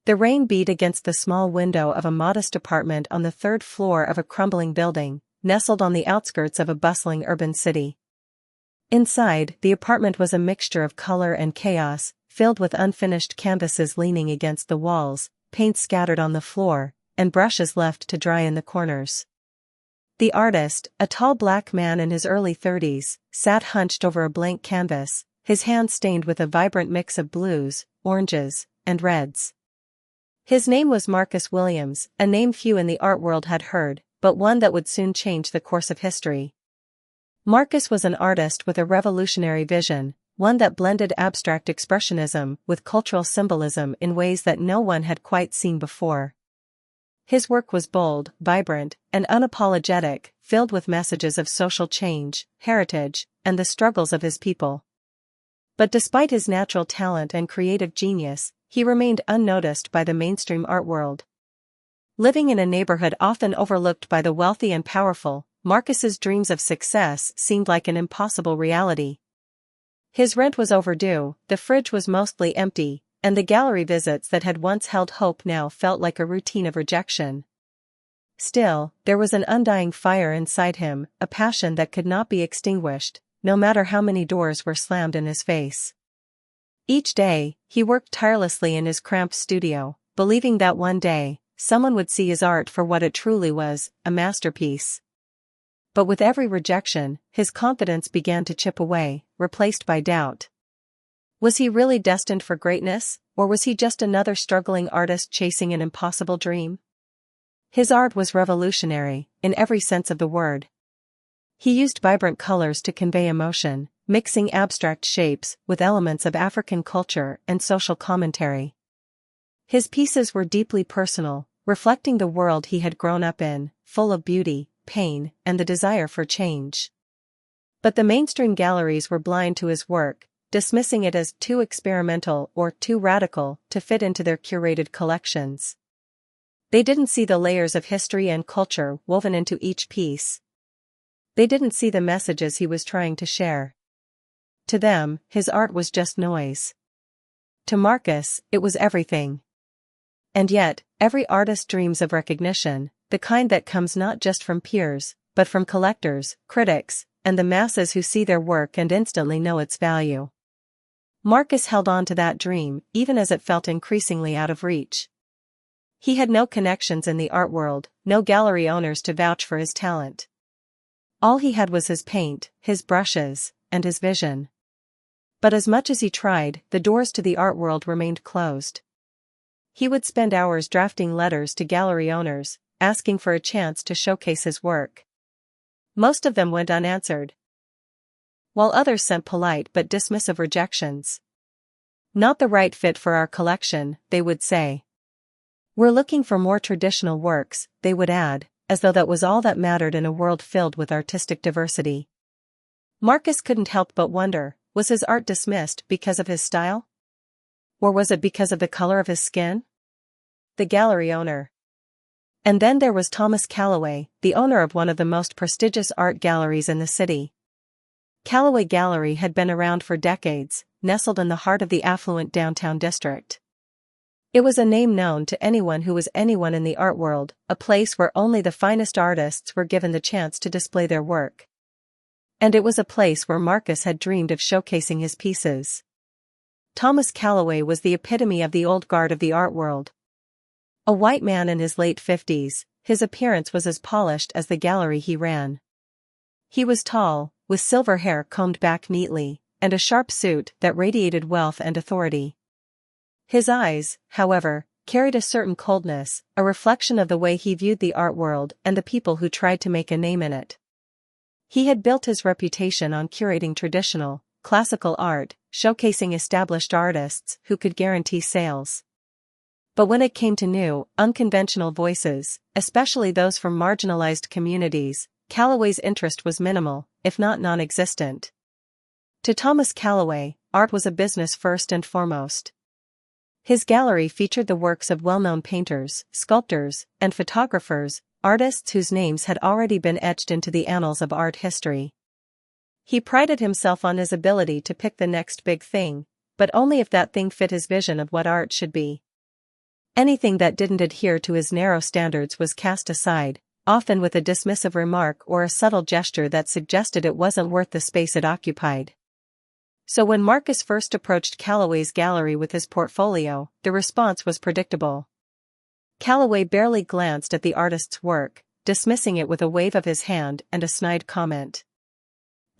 The rain beat against the small window of a modest apartment on the third floor of a crumbling building, nestled on the outskirts of a bustling urban city. Inside, the apartment was a mixture of color and chaos, filled with unfinished canvases leaning against the walls, paint scattered on the floor, and brushes left to dry in the corners. The artist, a tall black man in his early 30s, sat hunched over a blank canvas, his hands stained with a vibrant mix of blues, oranges, and reds. His name was Marcus Williams, a name few in the art world had heard, but one that would soon change the course of history. Marcus was an artist with a revolutionary vision, one that blended abstract expressionism with cultural symbolism in ways that no one had quite seen before. His work was bold, vibrant, and unapologetic, filled with messages of social change, heritage, and the struggles of his people. But despite his natural talent and creative genius, he remained unnoticed by the mainstream art world. Living in a neighborhood often overlooked by the wealthy and powerful, Marcus's dreams of success seemed like an impossible reality. His rent was overdue, the fridge was mostly empty, and the gallery visits that had once held hope now felt like a routine of rejection. Still, there was an undying fire inside him, a passion that could not be extinguished, no matter how many doors were slammed in his face. Each day, he worked tirelessly in his cramped studio, believing that one day, someone would see his art for what it truly was, a masterpiece. But with every rejection, his confidence began to chip away, replaced by doubt. Was he really destined for greatness, or was he just another struggling artist chasing an impossible dream? His art was revolutionary, in every sense of the word. He used vibrant colors to convey emotion, mixing abstract shapes with elements of African culture and social commentary. His pieces were deeply personal, reflecting the world he had grown up in, full of beauty, pain, and the desire for change. But the mainstream galleries were blind to his work, dismissing it as too experimental or too radical to fit into their curated collections. They didn't see the layers of history and culture woven into each piece. They didn't see the messages he was trying to share. To them, his art was just noise. To Marcus, it was everything. And yet, every artist dreams of recognition, the kind that comes not just from peers, but from collectors, critics, and the masses who see their work and instantly know its value. Marcus held on to that dream, even as it felt increasingly out of reach. He had no connections in the art world, no gallery owners to vouch for his talent. All he had was his paint, his brushes, and his vision. But as much as he tried, the doors to the art world remained closed. He would spend hours drafting letters to gallery owners, asking for a chance to showcase his work. Most of them went unanswered, while others sent polite but dismissive rejections. Not the right fit for our collection, they would say. We're looking for more traditional works, they would add, as though that was all that mattered in a world filled with artistic diversity. Marcus couldn't help but wonder, was his art dismissed because of his style? Or was it because of the color of his skin? The gallery owner. And then there was Thomas Callaway, the owner of one of the most prestigious art galleries in the city. Callaway Gallery had been around for decades, nestled in the heart of the affluent downtown district. It was a name known to anyone who was anyone in the art world, a place where only the finest artists were given the chance to display their work. And it was a place where Marcus had dreamed of showcasing his pieces. Thomas Callaway was the epitome of the old guard of the art world. A white man in his late 50s, his appearance was as polished as the gallery he ran. He was tall, with silver hair combed back neatly, and a sharp suit that radiated wealth and authority. His eyes, however, carried a certain coldness, a reflection of the way he viewed the art world and the people who tried to make a name in it. He had built his reputation on curating traditional, classical art, showcasing established artists who could guarantee sales. But when it came to new, unconventional voices, especially those from marginalized communities, Callaway's interest was minimal, if not non-existent. To Thomas Callaway, art was a business first and foremost. His gallery featured the works of well-known painters, sculptors, and photographers, artists whose names had already been etched into the annals of art history. He prided himself on his ability to pick the next big thing, but only if that thing fit his vision of what art should be. Anything that didn't adhere to his narrow standards was cast aside, often with a dismissive remark or a subtle gesture that suggested it wasn't worth the space it occupied. So when Marcus first approached Calloway's gallery with his portfolio, the response was predictable. Calloway barely glanced at the artist's work, dismissing it with a wave of his hand and a snide comment.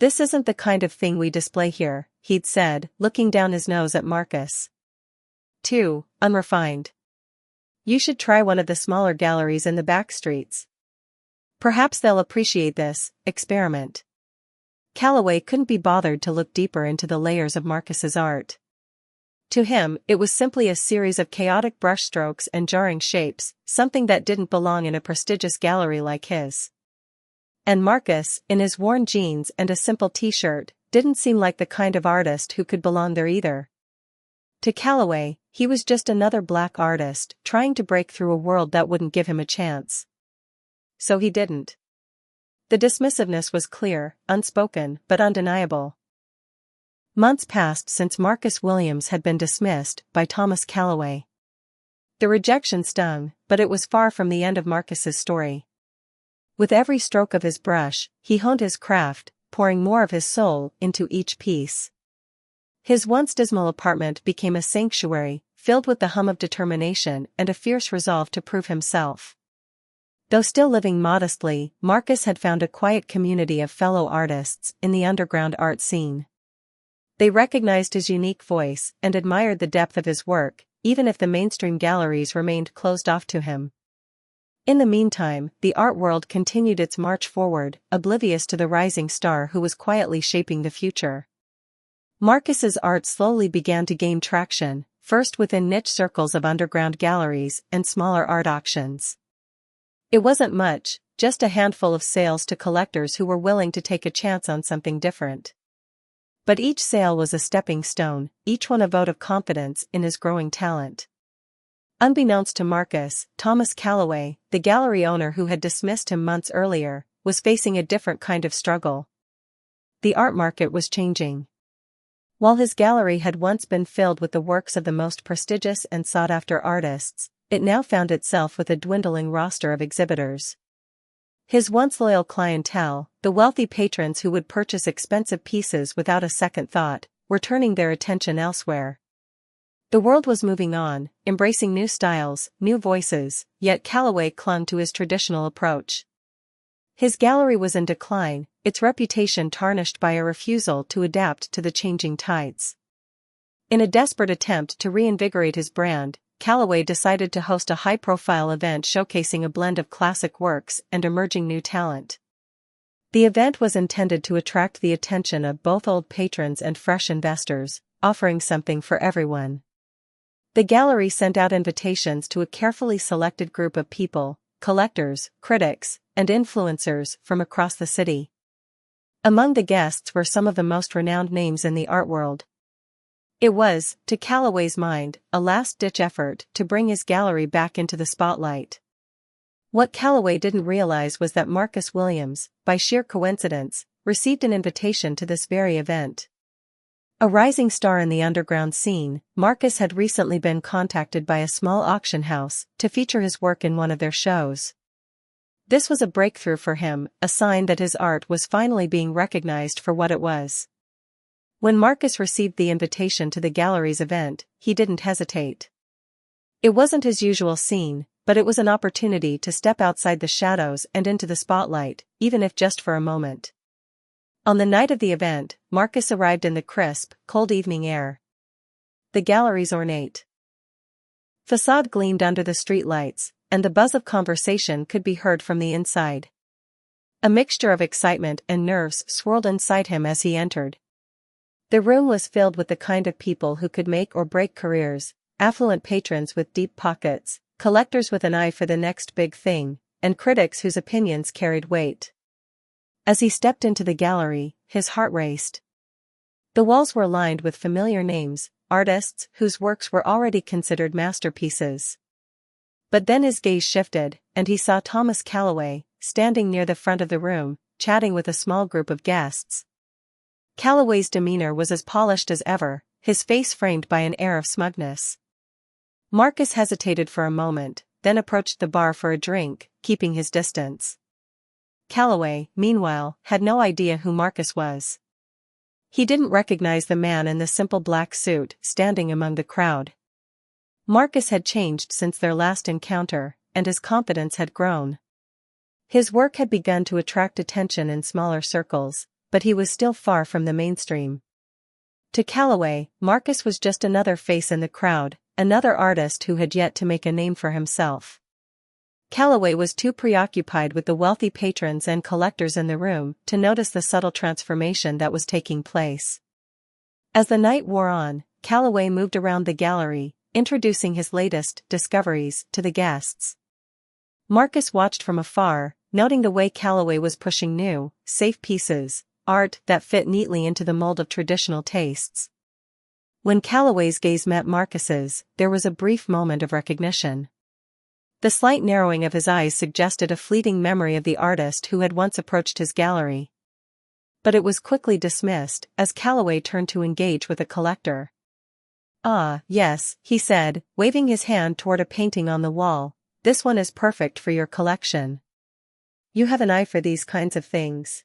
"This isn't the kind of thing we display here," he'd said, looking down his nose at Marcus. "Too unrefined. You should try one of the smaller galleries in the back streets. Perhaps they'll appreciate this experiment." Calloway couldn't be bothered to look deeper into the layers of Marcus's art. To him, it was simply a series of chaotic brushstrokes and jarring shapes, something that didn't belong in a prestigious gallery like his. And Marcus, in his worn jeans and a simple t-shirt, didn't seem like the kind of artist who could belong there either. To Calloway, he was just another black artist trying to break through a world that wouldn't give him a chance. So he didn't. The dismissiveness was clear, unspoken, but undeniable. Months passed since Marcus Williams had been dismissed by Thomas Calloway. The rejection stung, but it was far from the end of Marcus's story. With every stroke of his brush, he honed his craft, pouring more of his soul into each piece. His once dismal apartment became a sanctuary, filled with the hum of determination and a fierce resolve to prove himself. Though still living modestly, Marcus had found a quiet community of fellow artists in the underground art scene. They recognized his unique voice and admired the depth of his work, even if the mainstream galleries remained closed off to him. In the meantime, the art world continued its march forward, oblivious to the rising star who was quietly shaping the future. Marcus's art slowly began to gain traction, first within niche circles of underground galleries and smaller art auctions. It wasn't much, just a handful of sales to collectors who were willing to take a chance on something different. But each sale was a stepping stone, each one a vote of confidence in his growing talent. Unbeknownst to Marcus, Thomas Calloway, the gallery owner who had dismissed him months earlier, was facing a different kind of struggle. The art market was changing. While his gallery had once been filled with the works of the most prestigious and sought-after artists, it now found itself with a dwindling roster of exhibitors. His once loyal clientele, the wealthy patrons who would purchase expensive pieces without a second thought, were turning their attention elsewhere. The world was moving on, embracing new styles, new voices, yet Calloway clung to his traditional approach. His gallery was in decline, its reputation tarnished by a refusal to adapt to the changing tides. In a desperate attempt to reinvigorate his brand, Calloway decided to host a high-profile event showcasing a blend of classic works and emerging new talent. The event was intended to attract the attention of both old patrons and fresh investors, offering something for everyone. The gallery sent out invitations to a carefully selected group of people, collectors, critics, and influencers from across the city. Among the guests were some of the most renowned names in the art world. It was, to Calloway's mind, a last-ditch effort to bring his gallery back into the spotlight. What Calloway didn't realize was that Marcus Williams, by sheer coincidence, received an invitation to this very event. A rising star in the underground scene, Marcus had recently been contacted by a small auction house to feature his work in one of their shows. This was a breakthrough for him, a sign that his art was finally being recognized for what it was. When Marcus received the invitation to the gallery's event, he didn't hesitate. It wasn't his usual scene, but it was an opportunity to step outside the shadows and into the spotlight, even if just for a moment. On the night of the event, Marcus arrived in the crisp, cold evening air. The gallery's ornate facade gleamed under the streetlights, and the buzz of conversation could be heard from the inside. A mixture of excitement and nerves swirled inside him as he entered. The room was filled with the kind of people who could make or break careers, affluent patrons with deep pockets, collectors with an eye for the next big thing, and critics whose opinions carried weight. As he stepped into the gallery, his heart raced. The walls were lined with familiar names, artists whose works were already considered masterpieces. But then his gaze shifted, and he saw Thomas Calloway, standing near the front of the room, chatting with a small group of guests. Calloway's demeanor was as polished as ever, his face framed by an air of smugness. Marcus hesitated for a moment, then approached the bar for a drink, keeping his distance. Calloway, meanwhile, had no idea who Marcus was. He didn't recognize the man in the simple black suit standing among the crowd. Marcus had changed since their last encounter, and his confidence had grown. His work had begun to attract attention in smaller circles, but he was still far from the mainstream. To Calloway, Marcus was just another face in the crowd, another artist who had yet to make a name for himself. Calloway was too preoccupied with the wealthy patrons and collectors in the room to notice the subtle transformation that was taking place. As the night wore on, Calloway moved around the gallery, introducing his latest discoveries to the guests. Marcus watched from afar, noting the way Calloway was pushing new, safe pieces, art that fit neatly into the mold of traditional tastes. When Calloway's gaze met Marcus's, there was a brief moment of recognition. The slight narrowing of his eyes suggested a fleeting memory of the artist who had once approached his gallery. But it was quickly dismissed as Calloway turned to engage with a collector. "Ah, yes," he said, waving his hand toward a painting on the wall. "This one is perfect for your collection. You have an eye for these kinds of things."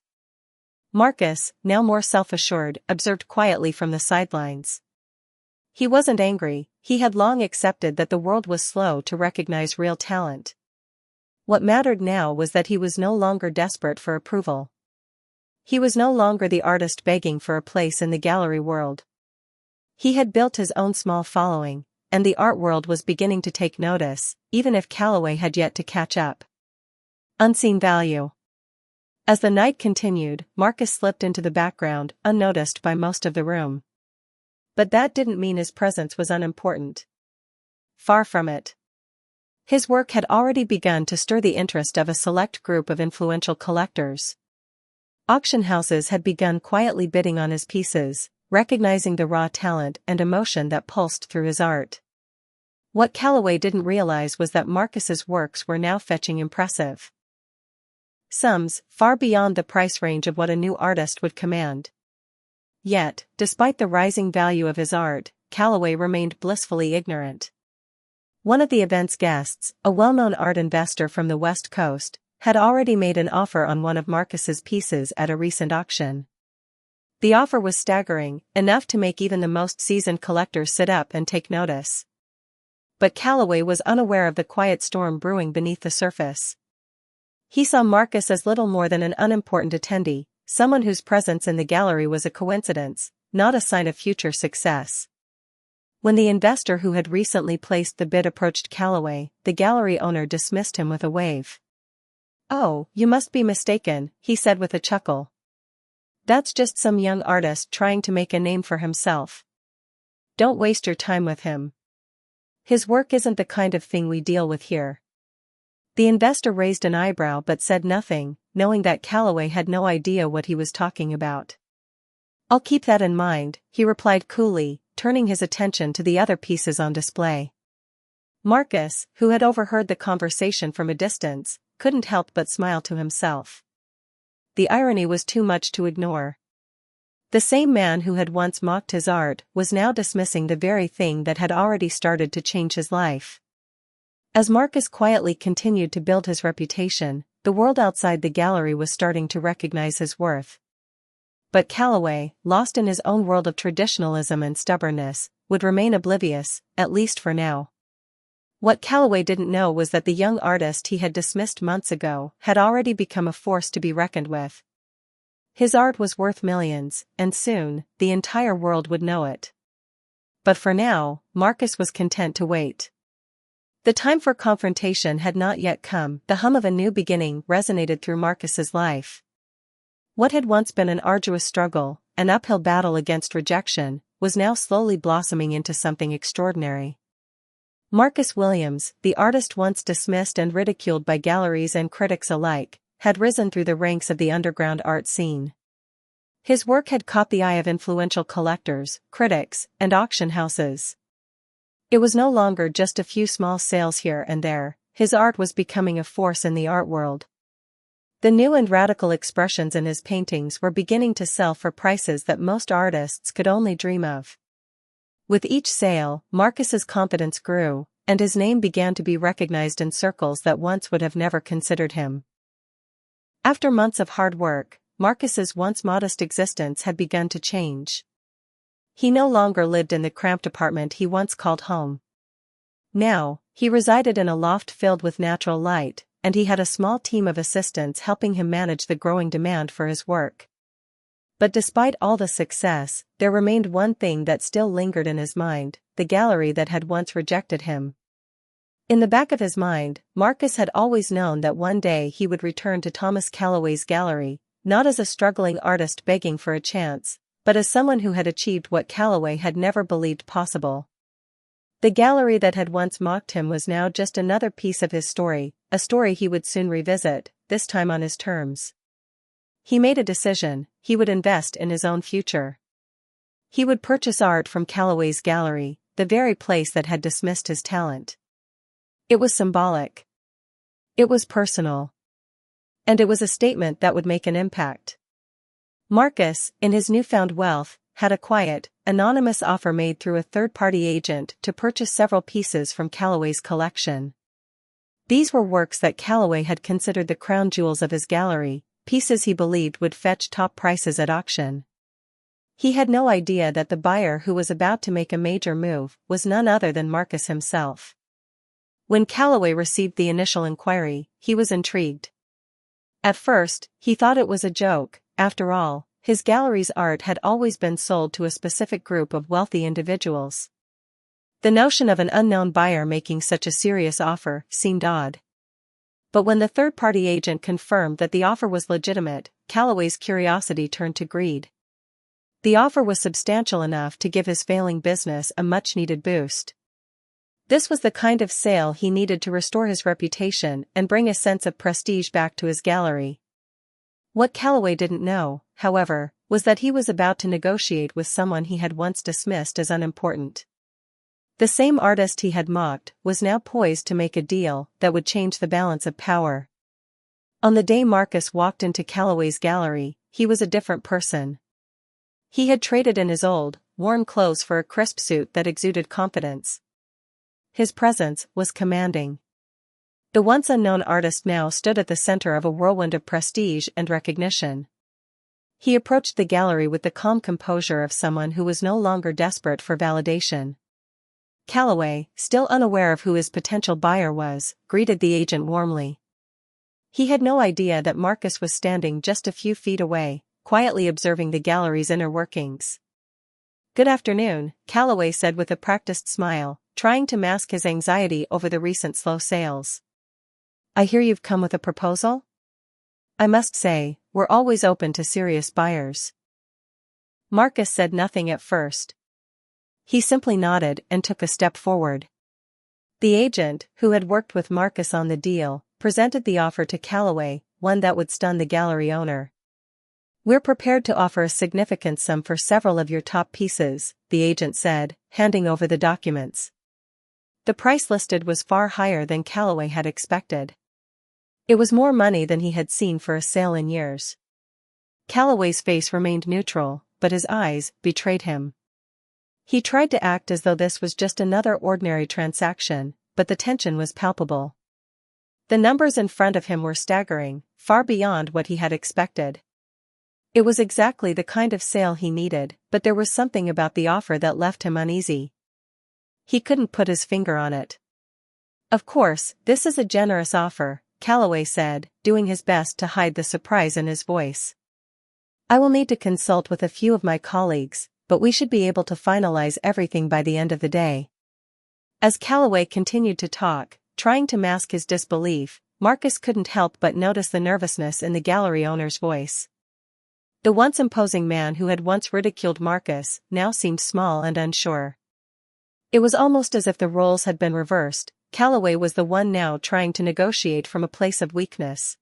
Marcus, now more self-assured, observed quietly from the sidelines. He wasn't angry, he had long accepted that the world was slow to recognize real talent. What mattered now was that he was no longer desperate for approval. He was no longer the artist begging for a place in the gallery world. He had built his own small following, and the art world was beginning to take notice, even if Calloway had yet to catch up. Unseen value. As the night continued, Marcus slipped into the background, unnoticed by most of the room. But that didn't mean his presence was unimportant. Far from it. His work had already begun to stir the interest of a select group of influential collectors. Auction houses had begun quietly bidding on his pieces, recognizing the raw talent and emotion that pulsed through his art. What Calloway didn't realize was that Marcus's works were now fetching impressive sums, far beyond the price range of what a new artist would command. Yet, despite the rising value of his art, Calloway remained blissfully ignorant. One of the event's guests, a well-known art investor from the West Coast, had already made an offer on one of Marcus's pieces at a recent auction. The offer was staggering, enough to make even the most seasoned collectors sit up and take notice. But Calloway was unaware of the quiet storm brewing beneath the surface. He saw Marcus as little more than an unimportant attendee, someone whose presence in the gallery was a coincidence, not a sign of future success. When the investor who had recently placed the bid approached Calloway, the gallery owner dismissed him with a wave. "Oh, you must be mistaken," he said with a chuckle. "That's just some young artist trying to make a name for himself. Don't waste your time with him. His work isn't the kind of thing we deal with here." The investor raised an eyebrow but said nothing, knowing that Calloway had no idea what he was talking about. "I'll keep that in mind," he replied coolly, turning his attention to the other pieces on display. Marcus, who had overheard the conversation from a distance, couldn't help but smile to himself. The irony was too much to ignore. The same man who had once mocked his art was now dismissing the very thing that had already started to change his life. As Marcus quietly continued to build his reputation, the world outside the gallery was starting to recognize his worth. But Calloway, lost in his own world of traditionalism and stubbornness, would remain oblivious, at least for now. What Calloway didn't know was that the young artist he had dismissed months ago had already become a force to be reckoned with. His art was worth millions, and soon, the entire world would know it. But for now, Marcus was content to wait. The time for confrontation had not yet come. The hum of a new beginning resonated through Marcus's life. What had once been an arduous struggle, an uphill battle against rejection, was now slowly blossoming into something extraordinary. Marcus Williams, the artist once dismissed and ridiculed by galleries and critics alike, had risen through the ranks of the underground art scene. His work had caught the eye of influential collectors, critics, and auction houses. It was no longer just a few small sales here and there, his art was becoming a force in the art world. The new and radical expressions in his paintings were beginning to sell for prices that most artists could only dream of. With each sale, Marcus's confidence grew, and his name began to be recognized in circles that once would have never considered him. After months of hard work, Marcus's once modest existence had begun to change. He no longer lived in the cramped apartment he once called home. Now, he resided in a loft filled with natural light, and he had a small team of assistants helping him manage the growing demand for his work. But despite all the success, there remained one thing that still lingered in his mind: the gallery that had once rejected him. In the back of his mind, Marcus had always known that one day he would return to Thomas Calloway's gallery, not as a struggling artist begging for a chance, but as someone who had achieved what Calloway had never believed possible. The gallery that had once mocked him was now just another piece of his story, a story he would soon revisit, this time on his terms. He made a decision: he would invest in his own future. He would purchase art from Calloway's gallery, the very place that had dismissed his talent. It was symbolic. It was personal. And it was a statement that would make an impact. Marcus, in his newfound wealth, had a quiet, anonymous offer made through a third-party agent to purchase several pieces from Calloway's collection. These were works that Calloway had considered the crown jewels of his gallery, pieces he believed would fetch top prices at auction. He had no idea that the buyer who was about to make a major move was none other than Marcus himself. When Calloway received the initial inquiry, he was intrigued. At first, he thought it was a joke. After all, his gallery's art had always been sold to a specific group of wealthy individuals. The notion of an unknown buyer making such a serious offer seemed odd. But when the third-party agent confirmed that the offer was legitimate, Calloway's curiosity turned to greed. The offer was substantial enough to give his failing business a much-needed boost. This was the kind of sale he needed to restore his reputation and bring a sense of prestige back to his gallery. What Calloway didn't know, however, was that he was about to negotiate with someone he had once dismissed as unimportant. The same artist he had mocked was now poised to make a deal that would change the balance of power. On the day Marcus walked into Calloway's gallery, he was a different person. He had traded in his old, worn clothes for a crisp suit that exuded confidence. His presence was commanding. The once unknown artist now stood at the center of a whirlwind of prestige and recognition. He approached the gallery with the calm composure of someone who was no longer desperate for validation. Calloway, still unaware of who his potential buyer was, greeted the agent warmly. He had no idea that Marcus was standing just a few feet away, quietly observing the gallery's inner workings. "Good afternoon," Calloway said with a practiced smile, trying to mask his anxiety over the recent slow sales. "I hear you've come with a proposal?" "I must say, we're always open to serious buyers." Marcus said nothing at first. He simply nodded and took a step forward. The agent, who had worked with Marcus on the deal, presented the offer to Calloway, one that would stun the gallery owner. "We're prepared to offer a significant sum for several of your top pieces," the agent said, handing over the documents. The price listed was far higher than Calloway had expected. It was more money than he had seen for a sale in years. Calloway's face remained neutral, but his eyes betrayed him. He tried to act as though this was just another ordinary transaction, but the tension was palpable. The numbers in front of him were staggering, far beyond what he had expected. It was exactly the kind of sale he needed, but there was something about the offer that left him uneasy. He couldn't put his finger on it. "Of course, this is a generous offer," Calloway said, doing his best to hide the surprise in his voice. "I will need to consult with a few of my colleagues, but we should be able to finalize everything by the end of the day." As Calloway continued to talk, trying to mask his disbelief, Marcus couldn't help but notice the nervousness in the gallery owner's voice. The once imposing man who had once ridiculed Marcus now seemed small and unsure. It was almost as if the roles had been reversed. Calloway was the one now trying to negotiate from a place of weakness.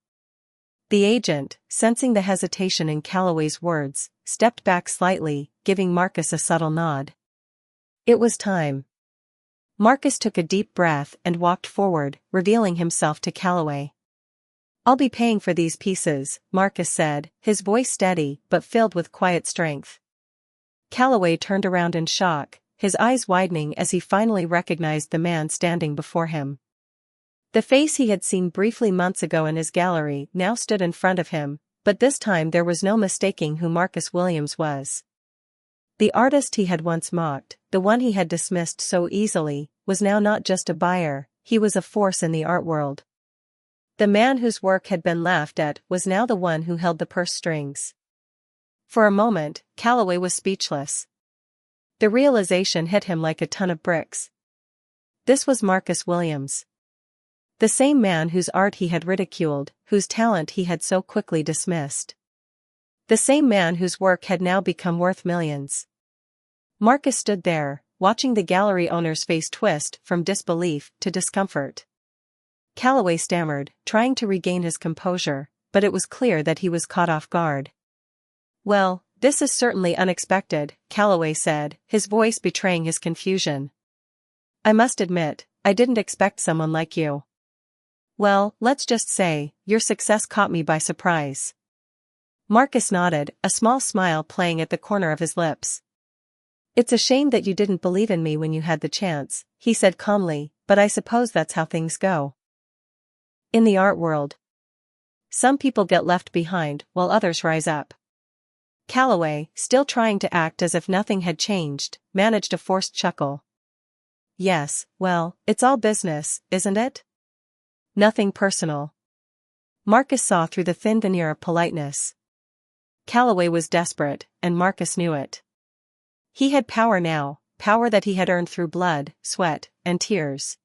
The agent, sensing the hesitation in Calloway's words, stepped back slightly, giving Marcus a subtle nod. It was time. Marcus took a deep breath and walked forward, revealing himself to Calloway. "I'll be paying for these pieces," Marcus said, his voice steady but filled with quiet strength. Calloway turned around in shock, his eyes widening as he finally recognized the man standing before him. The face he had seen briefly months ago in his gallery now stood in front of him, but this time there was no mistaking who Marcus Williams was. The artist he had once mocked, the one he had dismissed so easily, was now not just a buyer, he was a force in the art world. The man whose work had been laughed at was now the one who held the purse strings. For a moment, Calloway was speechless. The realization hit him like a ton of bricks. This was Marcus Williams. The same man whose art he had ridiculed, whose talent he had so quickly dismissed. The same man whose work had now become worth millions. Marcus stood there, watching the gallery owner's face twist from disbelief to discomfort. Calloway stammered, trying to regain his composure, but it was clear that he was caught off guard. "Well, this is certainly unexpected," Calloway said, his voice betraying his confusion. "I must admit, I didn't expect someone like you. Well, let's just say, your success caught me by surprise." Marcus nodded, a small smile playing at the corner of his lips. "It's a shame that you didn't believe in me when you had the chance," he said calmly, "but I suppose that's how things go. In the art world, some people get left behind while others rise up." Calloway, still trying to act as if nothing had changed, managed a forced chuckle. "Yes, well, it's all business, isn't it? Nothing personal." Marcus saw through the thin veneer of politeness. Calloway was desperate, and Marcus knew it. He had power now, power that he had earned through blood, sweat, and tears.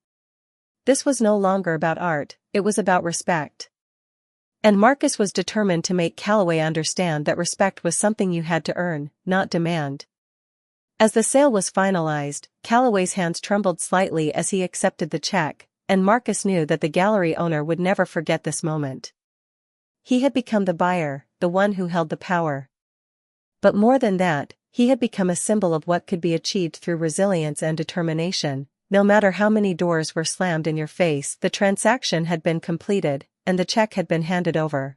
This was no longer about art, it was about respect. And Marcus was determined to make Calloway understand that respect was something you had to earn, not demand. As the sale was finalized, Calloway's hands trembled slightly as he accepted the check, and Marcus knew that the gallery owner would never forget this moment. He had become the buyer, the one who held the power. But more than that, he had become a symbol of what could be achieved through resilience and determination. No matter how many doors were slammed in your face, the transaction had been completed, and the check had been handed over.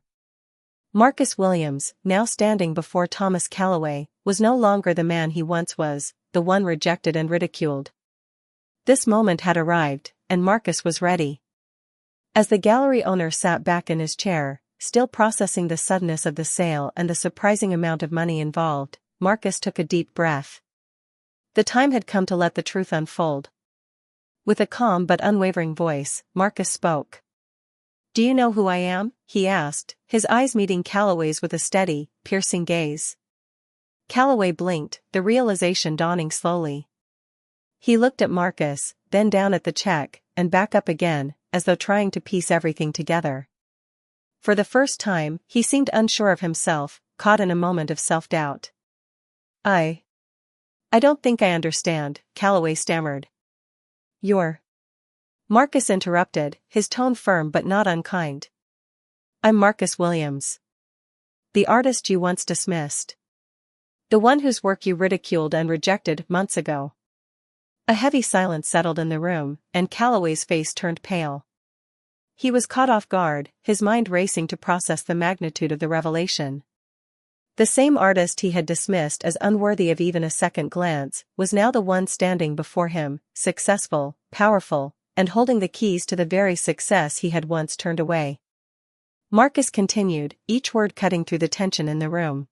Marcus Williams, now standing before Thomas Calloway, was no longer the man he once was, the one rejected and ridiculed. This moment had arrived, and Marcus was ready. As the gallery owner sat back in his chair, still processing the suddenness of the sale and the surprising amount of money involved, Marcus took a deep breath. The time had come to let the truth unfold. With a calm but unwavering voice, Marcus spoke. "Do you know who I am?" he asked, his eyes meeting Calloway's with a steady, piercing gaze. Calloway blinked, the realization dawning slowly. He looked at Marcus, then down at the check, and back up again, as though trying to piece everything together. For the first time, he seemed unsure of himself, caught in a moment of self-doubt. I don't think I understand," Calloway stammered. "You're..." Marcus interrupted, his tone firm but not unkind. "I'm Marcus Williams. The artist you once dismissed. The one whose work you ridiculed and rejected months ago." A heavy silence settled in the room, and Calloway's face turned pale. He was caught off guard, his mind racing to process the magnitude of the revelation. The same artist he had dismissed as unworthy of even a second glance, was now the one standing before him, successful, powerful, and holding the keys to the very success he had once turned away. Marcus continued, each word cutting through the tension in the room.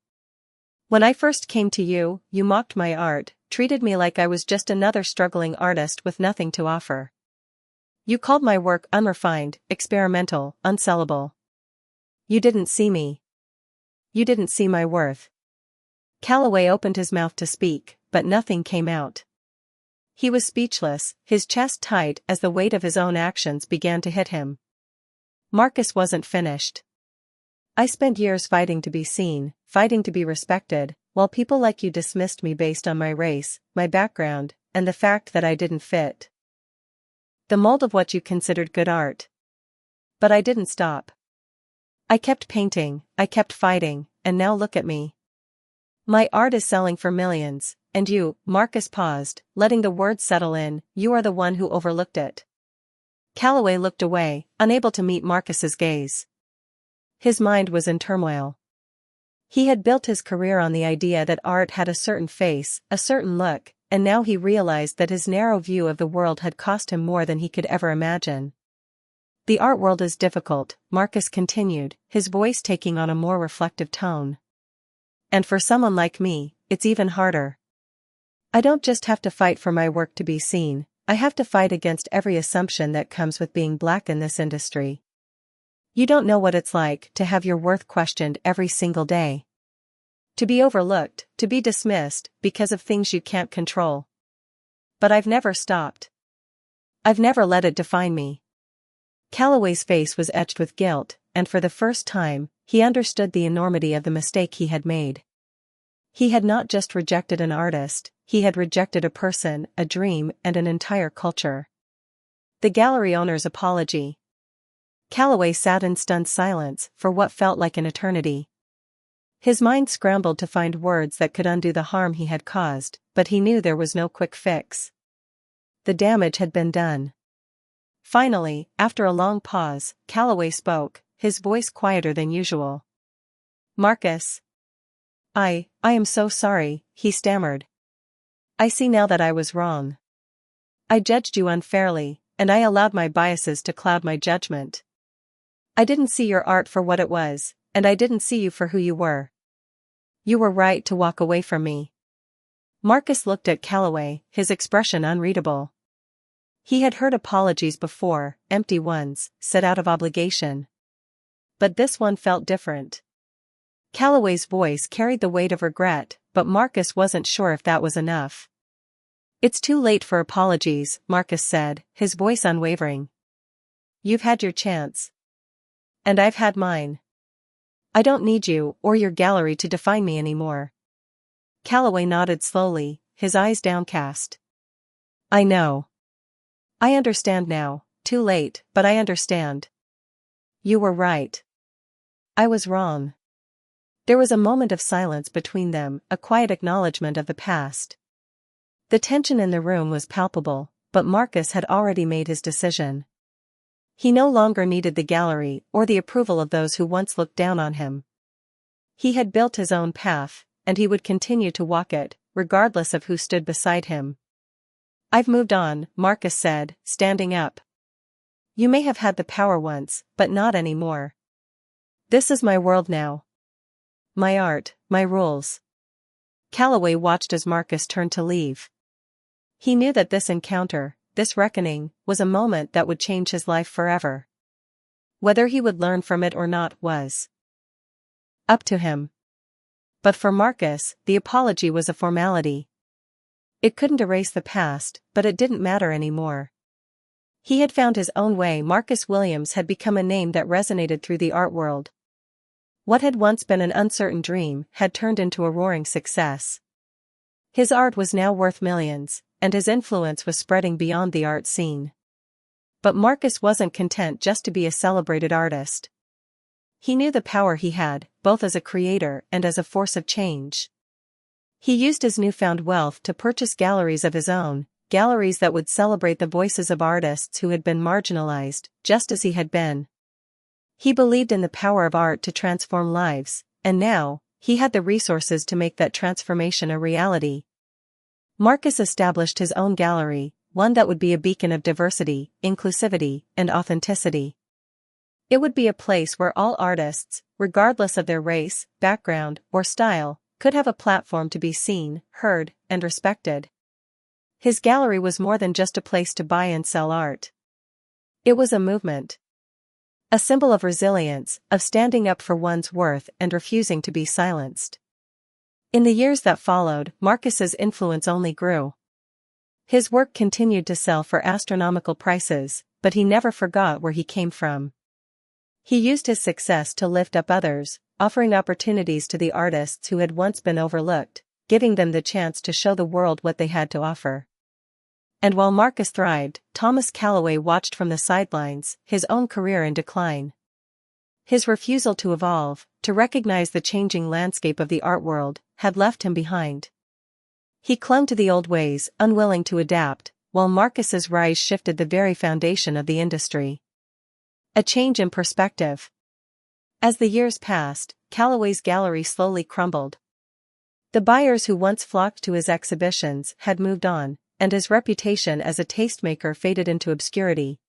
"When I first came to you, you mocked my art, treated me like I was just another struggling artist with nothing to offer. You called my work unrefined, experimental, unsellable. You didn't see me. You didn't see my worth." Calloway opened his mouth to speak, but nothing came out. He was speechless, his chest tight as the weight of his own actions began to hit him. Marcus wasn't finished. "I spent years fighting to be seen, fighting to be respected, while people like you dismissed me based on my race, my background, and the fact that I didn't fit the mold of what you considered good art. But I didn't stop. I kept painting, I kept fighting, and now look at me. My art is selling for millions, and you," Marcus paused, letting the words settle in, "you are the one who overlooked it." Calloway looked away, unable to meet Marcus's gaze. His mind was in turmoil. He had built his career on the idea that art had a certain face, a certain look, and now he realized that his narrow view of the world had cost him more than he could ever imagine. The art world is difficult, Marcus continued, his voice taking on a more reflective tone. And for someone like me, it's even harder. I don't just have to fight for my work to be seen, I have to fight against every assumption that comes with being black in this industry. You don't know what it's like to have your worth questioned every single day. To be overlooked, to be dismissed, because of things you can't control. But I've never stopped. I've never let it define me. Calloway's face was etched with guilt, and for the first time, he understood the enormity of the mistake he had made. He had not just rejected an artist, he had rejected a person, a dream, and an entire culture. The gallery owner's apology. Calloway sat in stunned silence for what felt like an eternity. His mind scrambled to find words that could undo the harm he had caused, but he knew there was no quick fix. The damage had been done. Finally, after a long pause, Calloway spoke, his voice quieter than usual. Marcus. I am so sorry, he stammered. I see now that I was wrong. I judged you unfairly, and I allowed my biases to cloud my judgment. I didn't see your art for what it was, and I didn't see you for who you were. You were right to walk away from me. Marcus looked at Calloway, his expression unreadable. He had heard apologies before, empty ones, said out of obligation. But this one felt different. Calloway's voice carried the weight of regret, but Marcus wasn't sure if that was enough. It's too late for apologies, Marcus said, his voice unwavering. You've had your chance. And I've had mine. I don't need you or your gallery to define me anymore. Calloway nodded slowly, his eyes downcast. I know. I understand now, too late, but I understand. You were right. I was wrong. There was a moment of silence between them, a quiet acknowledgement of the past. The tension in the room was palpable, but Marcus had already made his decision. He no longer needed the gallery or the approval of those who once looked down on him. He had built his own path, and he would continue to walk it, regardless of who stood beside him. I've moved on, Marcus said, standing up. You may have had the power once, but not anymore. This is my world now. My art, my rules. Calloway watched as Marcus turned to leave. He knew that this encounter, this reckoning, was a moment that would change his life forever. Whether he would learn from it or not was up to him. But for Marcus, the apology was a formality. It couldn't erase the past, but it didn't matter anymore. He had found his own way. Marcus Williams had become a name that resonated through the art world. What had once been an uncertain dream had turned into a roaring success. His art was now worth millions, and his influence was spreading beyond the art scene. But Marcus wasn't content just to be a celebrated artist. He knew the power he had, both as a creator and as a force of change. He used his newfound wealth to purchase galleries of his own, galleries that would celebrate the voices of artists who had been marginalized, just as he had been. He believed in the power of art to transform lives, and now, he had the resources to make that transformation a reality. Marcus established his own gallery, one that would be a beacon of diversity, inclusivity, and authenticity. It would be a place where all artists, regardless of their race, background, or style, could have a platform to be seen, heard, and respected. His gallery was more than just a place to buy and sell art. It was a movement. A symbol of resilience, of standing up for one's worth and refusing to be silenced. In the years that followed, Marcus's influence only grew. His work continued to sell for astronomical prices, but he never forgot where he came from. He used his success to lift up others, offering opportunities to the artists who had once been overlooked, giving them the chance to show the world what they had to offer. And while Marcus thrived, Thomas Calloway watched from the sidelines, his own career in decline. His refusal to evolve, to recognize the changing landscape of the art world, had left him behind. He clung to the old ways, unwilling to adapt, while Marcus's rise shifted the very foundation of the industry. A change in perspective. As the years passed, Calloway's gallery slowly crumbled. The buyers who once flocked to his exhibitions had moved on, and his reputation as a tastemaker faded into obscurity.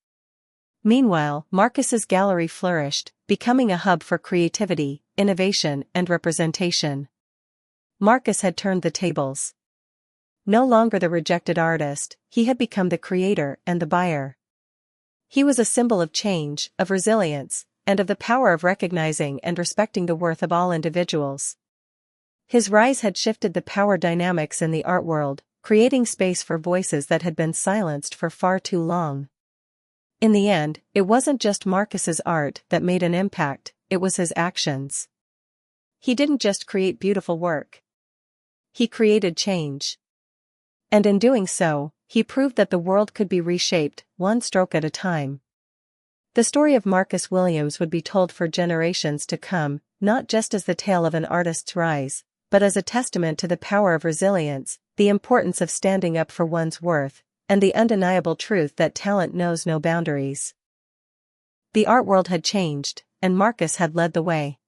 Meanwhile, Marcus's gallery flourished, becoming a hub for creativity, innovation, and representation. Marcus had turned the tables. No longer the rejected artist, he had become the creator and the buyer. He was a symbol of change, of resilience, and of the power of recognizing and respecting the worth of all individuals. His rise had shifted the power dynamics in the art world, creating space for voices that had been silenced for far too long. In the end, it wasn't just Marcus's art that made an impact, it was his actions. He didn't just create beautiful work. He created change. And in doing so, he proved that the world could be reshaped, one stroke at a time. The story of Marcus Williams would be told for generations to come, not just as the tale of an artist's rise, but as a testament to the power of resilience, the importance of standing up for one's worth, and the undeniable truth that talent knows no boundaries. The art world had changed, and Marcus had led the way.